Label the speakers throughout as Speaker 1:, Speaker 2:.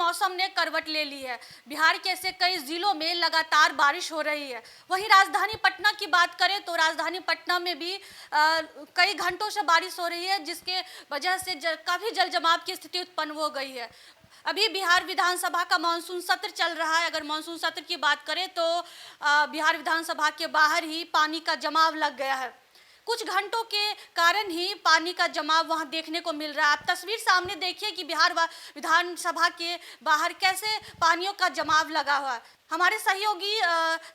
Speaker 1: मौसम ने करवट ले ली है। बिहार के ऐसे कई जिलों में लगातार बारिश हो रही है। वहीं राजधानी पटना की बात करें तो राजधानी पटना में भी कई घंटों से बारिश हो रही है, जिसके वजह से काफी जल जमाव की स्थिति उत्पन्न हो गई है। अभी बिहार विधानसभा का मानसून सत्र चल रहा है। अगर मानसून सत्र की बात करें तो बिहार विधानसभा के बाहर ही पानी का जमाव लग गया है। कुछ घंटों के कारण ही पानी का जमाव वहां देखने को मिल रहा है। आप तस्वीर सामने देखिए कि बिहार विधानसभा के बाहर कैसे पानियों का जमाव लगा हुआ है। हमारे सहयोगी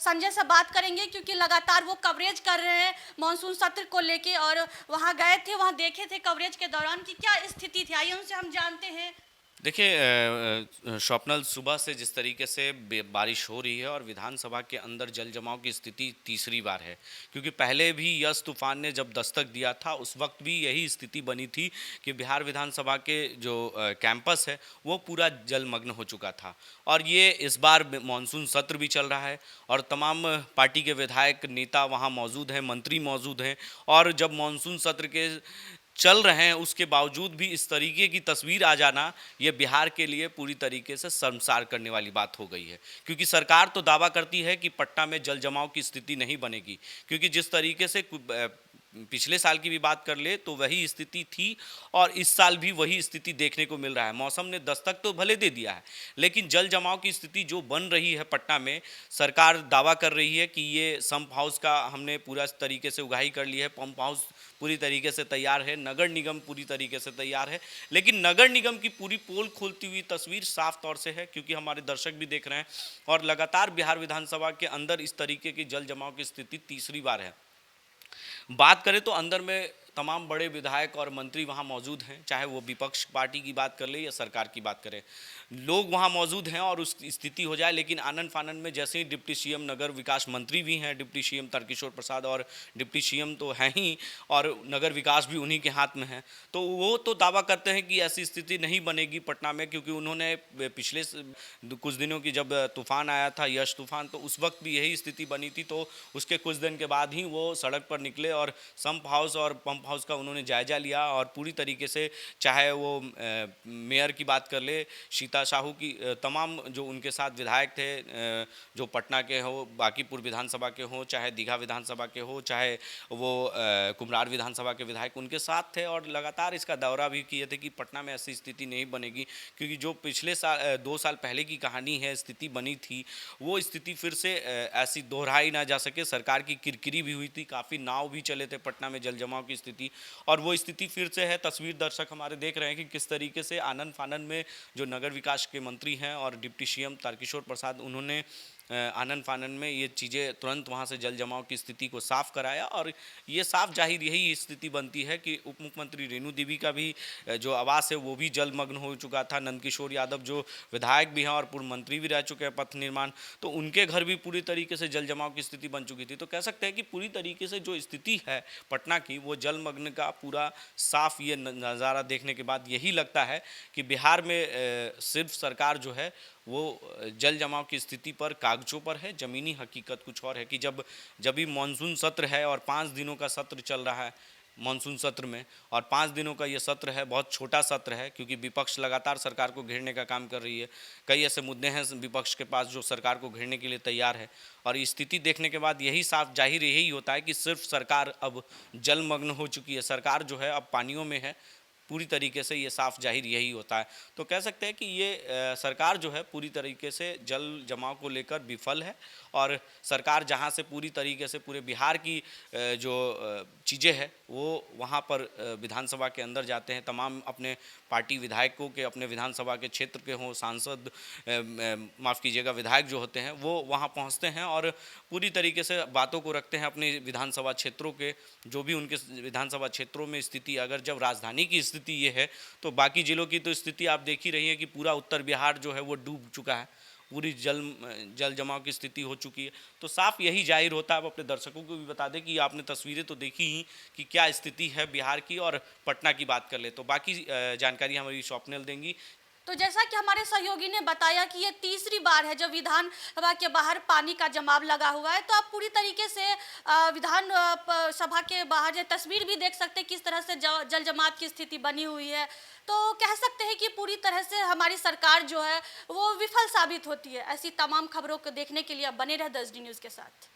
Speaker 1: संजय से बात करेंगे, क्योंकि लगातार वो कवरेज कर रहे हैं मानसून सत्र को लेके, और वहां गए थे, वहां देखे थे कवरेज के दौरान कि क्या स्थिति थी। आइए उनसे हम जानते हैं।
Speaker 2: देखिए स्वप्नल, सुबह से जिस तरीके से बारिश हो रही है और विधानसभा के अंदर जल जमाव की स्थिति तीसरी बार है, क्योंकि पहले भी यस तूफान ने जब दस्तक दिया था उस वक्त भी यही स्थिति बनी थी कि बिहार विधानसभा के जो कैंपस है वो पूरा जलमग्न हो चुका था। और ये इस बार मानसून सत्र भी चल रहा है और तमाम पार्टी के विधायक नेता वहाँ मौजूद हैं, मंत्री मौजूद हैं। और जब मानसून सत्र के चल रहे हैं उसके बावजूद भी इस तरीके की तस्वीर आ जाना, ये बिहार के लिए पूरी तरीके से शर्मसार करने वाली बात हो गई है। क्योंकि सरकार तो दावा करती है कि पटना में जल जमाव की स्थिति नहीं बनेगी, क्योंकि जिस तरीके से पिछले साल की भी बात कर ले तो वही स्थिति थी और इस साल भी वही स्थिति देखने को मिल रहा है। मौसम ने दस्तक तो भले दे दिया है, लेकिन जल जमाव की स्थिति जो बन रही है पटना में, सरकार दावा कर रही है कि ये संप हाउस का हमने पूरा तरीके से उगाही कर ली है, पंप हाउस पूरी तरीके से तैयार है, नगर निगम पूरी तरीके से तैयार है। लेकिन नगर निगम की पूरी पोल खोलती हुई तस्वीर साफ तौर से है, क्योंकि हमारे दर्शक भी देख रहे हैं और लगातार बिहार विधानसभा के अंदर इस तरीके की जल जमाव की स्थिति तीसरी बार है। बात करें तो अंदर में तमाम बड़े विधायक और मंत्री वहाँ मौजूद हैं, चाहे वो विपक्ष पार्टी की बात कर ले या सरकार की बात करें, लोग वहाँ मौजूद हैं और उस स्थिति हो जाए। लेकिन आनन फानन में जैसे ही डिप्टी सीएम नगर विकास मंत्री भी हैं, डिप्टी सीएम तारकिशोर प्रसाद, और डिप्टी सीएम तो हैं ही और नगर विकास भी उन्हीं के हाथ में है, तो वो तो दावा करते हैं कि ऐसी स्थिति नहीं बनेगी पटना में, क्योंकि उन्होंने पिछले कुछ दिनों की जब तूफान आया था, यश तूफान, तो उस वक्त भी यही स्थिति बनी थी। तो उसके कुछ दिन के बाद ही वो सड़क पर निकले और संप हाउस और पंप हाउस का उन्होंने जायजा लिया और पूरी तरीके से, चाहे वो मेयर की बात कर ले सीता साहू की, तमाम जो उनके साथ विधायक थे, जो पटना के हो, बांकीपुर विधानसभा के हो, चाहे दीघा विधानसभा के हो, चाहे वो कुम्हरार विधानसभा के विधायक उनके साथ थे और लगातार इसका दौरा भी किए थे कि पटना में ऐसी स्थिति नहीं बनेगी। क्योंकि जो पिछले साल 2 साल पहले की कहानी है, स्थिति बनी थी, वो स्थिति फिर से ऐसी दोहराई ना जा सके। सरकार की किरकिरी भी हुई थी, काफ़ी नाव भी चले थे पटना में जल जमाव की स्थिति, और वो स्थिति फिर से है। तस्वीर दर्शक हमारे देख रहे हैं कि किस तरीके से आनन फानन में जो नगर विकास के मंत्री हैं और डिप्टी सीएम तारकिशोर प्रसाद, उन्होंने आनन फानन में ये चीज़ें तुरंत वहाँ से जल जमाव की स्थिति को साफ कराया। और ये साफ जाहिर यही स्थिति बनती है कि उप मुख्यमंत्री रेणु देवी का भी जो आवास है वो भी जलमग्न हो चुका था। नंदकिशोर यादव जो विधायक भी हैं और पूर्व मंत्री भी रह चुके हैं पथ निर्माण, तो उनके घर भी पूरी तरीके से जल जमाव की स्थिति बन चुकी थी। तो कह सकते हैं कि पूरी तरीके से जो स्थिति है पटना की, वो जलमग्न का पूरा साफ ये नज़ारा देखने के बाद यही लगता है कि बिहार में सिर्फ सरकार जो है वो जल जमाव की स्थिति पर कागजों पर है, ज़मीनी हकीकत कुछ और है। कि जब भी मानसून सत्र है और 5 दिनों का सत्र चल रहा है मानसून सत्र में, और 5 दिनों का ये सत्र है, बहुत छोटा सत्र है, क्योंकि विपक्ष लगातार सरकार को घेरने का काम कर रही है। कई ऐसे मुद्दे हैं विपक्ष के पास जो सरकार को घेरने के लिए तैयार है, और स्थिति देखने के बाद यही साफ जाहिर यही होता है कि सिर्फ सरकार अब जलमग्न हो चुकी है, सरकार जो है अब पानियों में है। पूरी तरीके से ये साफ जाहिर यही होता है। तो कह सकते हैं कि ये सरकार जो है पूरी तरीके से जल जमाव को लेकर विफल है, और सरकार जहाँ से पूरी तरीके से पूरे बिहार की जो चीज़ें हैं वो वहाँ पर विधानसभा के अंदर जाते हैं, तमाम अपने पार्टी विधायकों के, अपने विधानसभा के क्षेत्र के हों, सांसद, माफ़ कीजिएगा, विधायक जो होते हैं वो वहाँ पहुँचते हैं और पूरी तरीके से बातों को रखते हैं अपने विधानसभा क्षेत्रों के, जो भी उनके विधानसभा क्षेत्रों में स्थिति। अगर जब राजधानी की स्थिति ये है तो बाकी जिलों की तो स्थिति आप देख ही रही है कि पूरा उत्तर बिहार जो है वो डूब चुका है, पूरी जल जमाव की स्थिति हो चुकी है। तो साफ यही जाहिर होता है। अब अपने दर्शकों को भी बता दें कि आपने तस्वीरें तो देखी ही कि क्या स्थिति है बिहार की, और पटना की बात कर ले तो बाकी जानकारी हमारी स्वप्निल देंगी।
Speaker 1: तो जैसा कि हमारे सहयोगी ने बताया कि ये तीसरी बार है जब विधानसभा के बाहर पानी का जमाव लगा हुआ है, तो आप पूरी तरीके से विधान सभा के बाहर ये तस्वीर भी देख सकते हैं किस तरह से जल जमाव की स्थिति बनी हुई है। तो कह सकते हैं कि पूरी तरह से हमारी सरकार जो है वो विफल साबित होती है। ऐसी तमाम खबरों को देखने के लिए आप बने रहे 10D न्यूज़ के साथ।